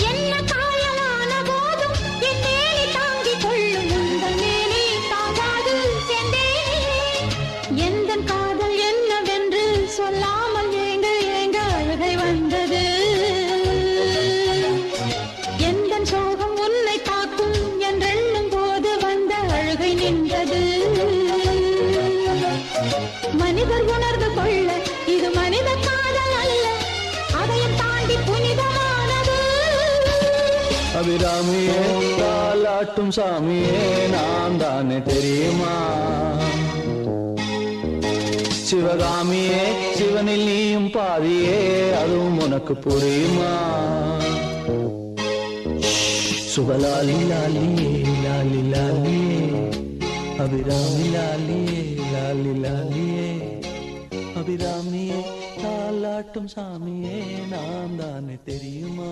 என்ன காயலான போதும் என் மேனி தாங்கிக் கொள்ளும் உங்கள் மேனி தாங்காது சென்றேனே. எந்தன் காதல் என்னவென்று சொல்லாமல் ஏங்க ஏங்க அழுகை வந்தது. எந்தன் சோகம் உன்னை தாக்கும் என்றெண்ணும் போது வந்த அழுகை நின்றது. மனிதர் உணர்ந்து கொள்ள இது மனித காதல் அல்ல, அதையும் தாண்டி புனிதமானது. அபிராமியே தாலாட்டும் சாமியே நான் தானே தெரியுமா? சிவகாமியே சிவனில் நீயும் பாதியே அதுவும் உனக்கு புரியுமா? சுபலாலி லாலியே லாலி லாலியே அபிராமி லாலியே லாலி லாலியே அபிராமியே தாலாட்டும் சாமியே நான் தானே தெரியுமா?